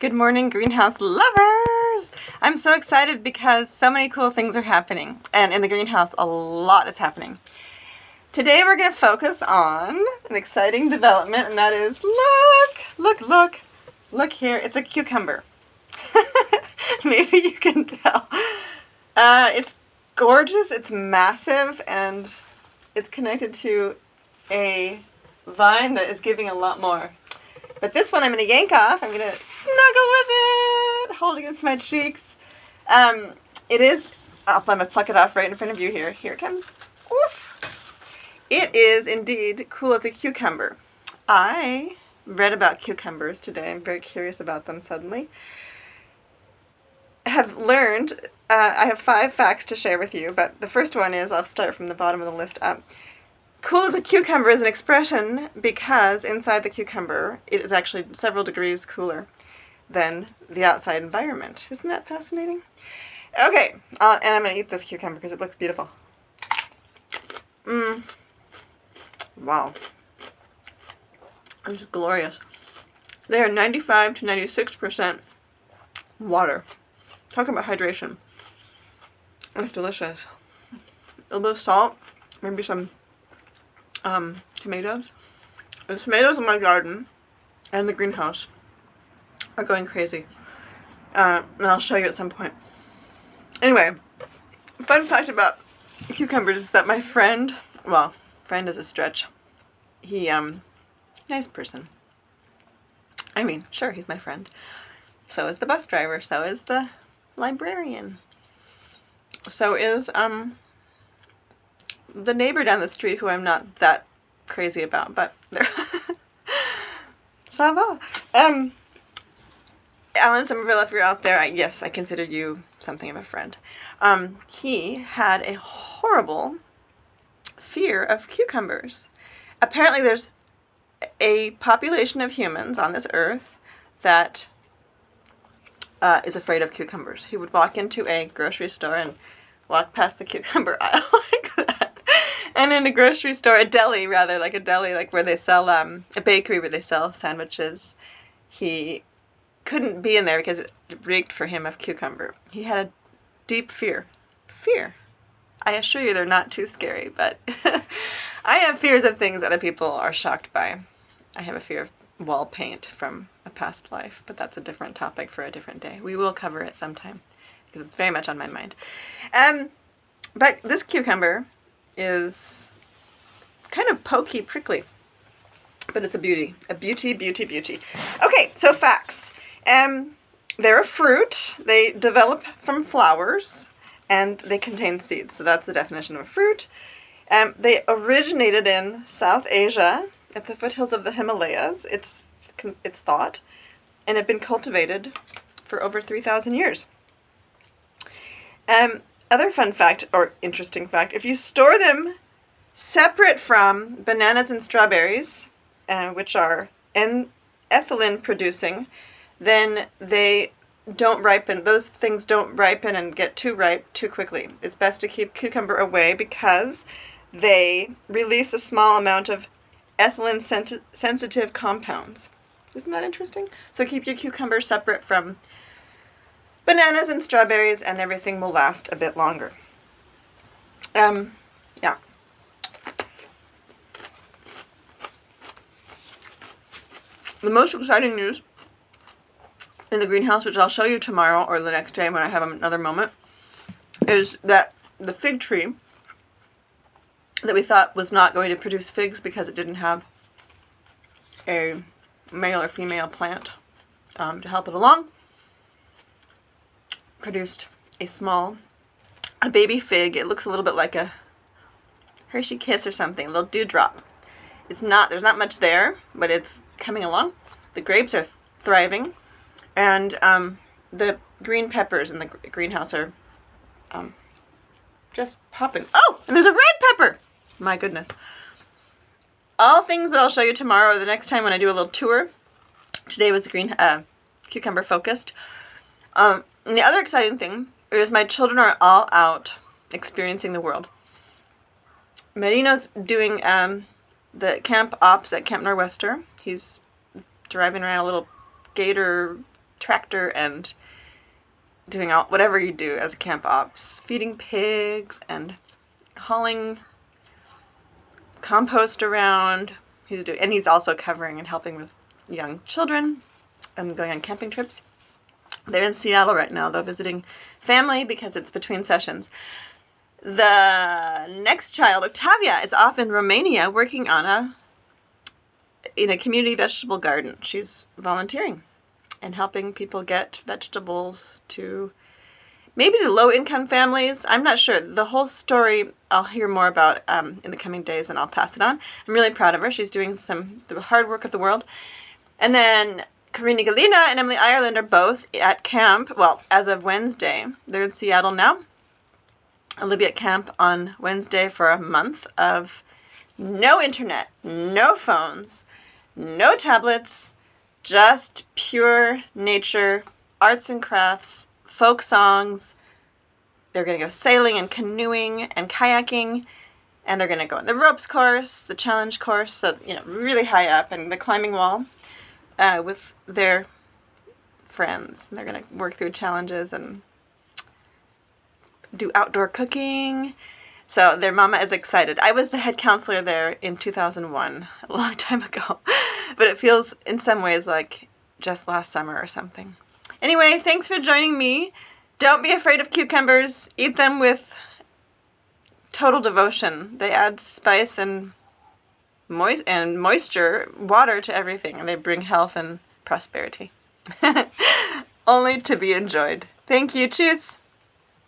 Good morning, greenhouse lovers! I'm so excited because so many cool things are happening, and in the greenhouse a lot is happening. Today we're going to focus on an exciting development, and that is, look here, it's a cucumber. Maybe you can tell. It's gorgeous, it's massive, and it's connected to a vine that is giving a lot more. But this one I'm going to yank off. I'm going to snuggle with it, hold against my cheeks. It is, I'm going to pluck it off right in front of you here. Here it comes. Oof. It is indeed cool as a cucumber. I read about cucumbers today. I'm very curious about them suddenly. Have learned, I have 5 facts to share with you, but the first one is, I'll start from the bottom of the list up. Cool as a cucumber is an expression because inside the cucumber it is actually several degrees cooler than the outside environment. Isn't that fascinating? Okay, and I'm going to eat this cucumber because it looks beautiful. Wow. It's glorious. They are 95 to 96% water. Talk about hydration. It's delicious. A little bit of salt, maybe some tomatoes. The tomatoes in my garden and the greenhouse are going crazy. And I'll show you at some point. Anyway, fun fact about cucumbers is that my friend, well, friend is a stretch. He, nice person. I mean, sure, he's my friend. So is the bus driver. So is the librarian. So is, the neighbor down the street, who I'm not that crazy about, but they're ça va. Alan Somerville, if you're out there, yes, I consider you something of a friend. He had a horrible fear of cucumbers. Apparently there's a population of humans on this earth that is afraid of cucumbers. He would walk into a grocery store and walk past the cucumber aisle like that. And in a grocery store, a deli, like where they sell, a bakery where they sell sandwiches, he couldn't be in there because it reeked for him of cucumber. He had a deep fear. Fear. I assure you they're not too scary, but I have fears of things other people are shocked by. I have a fear of wall paint from a past life, but that's a different topic for a different day. We will cover it sometime because it's very much on my mind. But this cucumber is kind of pokey, prickly, but it's a beauty. A beauty. Okay, so facts. They're a fruit. They develop from flowers, and they contain seeds. So that's the definition of a fruit. They originated in South Asia at the foothills of the Himalayas, it's thought, and have been cultivated for over 3,000 years. Other fun fact, or interesting fact, if you store them separate from bananas and strawberries, which are ethylene producing, then they don't ripen. Those things don't ripen and get too ripe too quickly. It's best to keep cucumber away because they release a small amount of ethylene sensitive compounds. Isn't that interesting? So keep your cucumber separate from bananas and strawberries, and everything will last a bit longer. Yeah. The most exciting news in the greenhouse, which I'll show you tomorrow or the next day when I have another moment, is that the fig tree that we thought was not going to produce figs because it didn't have a male or female plant to help it along, produced a baby fig. It looks a little bit like a Hershey Kiss or something, a little dewdrop. There's not much there, but it's coming along. The grapes are thriving, and the green peppers in the greenhouse are just popping. Oh, and there's a red pepper! My goodness. All things that I'll show you tomorrow or the next time when I do a little tour. Today was cucumber focused. And the other exciting thing is my children are all out experiencing the world. Marino's doing the camp ops at Camp Nor'Wester. He's driving around a little gator tractor and doing whatever you do as a camp ops, feeding pigs and hauling compost around. He's also covering and helping with young children and going on camping trips. They're in Seattle right now, though, visiting family because it's between sessions. The next child, Octavia, is off in Romania working in a community vegetable garden. She's volunteering and helping people get vegetables to maybe to low-income families. I'm not sure. The whole story I'll hear more about in the coming days, and I'll pass it on. I'm really proud of her. She's doing the hard work of the world. And then Karina Galina and Emily Ireland are both at camp. Well, as of Wednesday. They're in Seattle now. They'll be at camp on Wednesday for a month of no internet, no phones, no tablets, just pure nature, arts and crafts, folk songs. They're going to go sailing and canoeing and kayaking, and they're going to go on the ropes course, the challenge course, so, really high up, and the climbing wall with their friends. And they're going to work through challenges and do outdoor cooking. So their mama is excited. I was the head counselor there in 2001, a long time ago, but it feels in some ways like just last summer or something. Anyway, thanks for joining me. Don't be afraid of cucumbers. Eat them with total devotion. They add spice and moisture, water to everything, and they bring health and prosperity. Only to be enjoyed. Thank you. Cheers.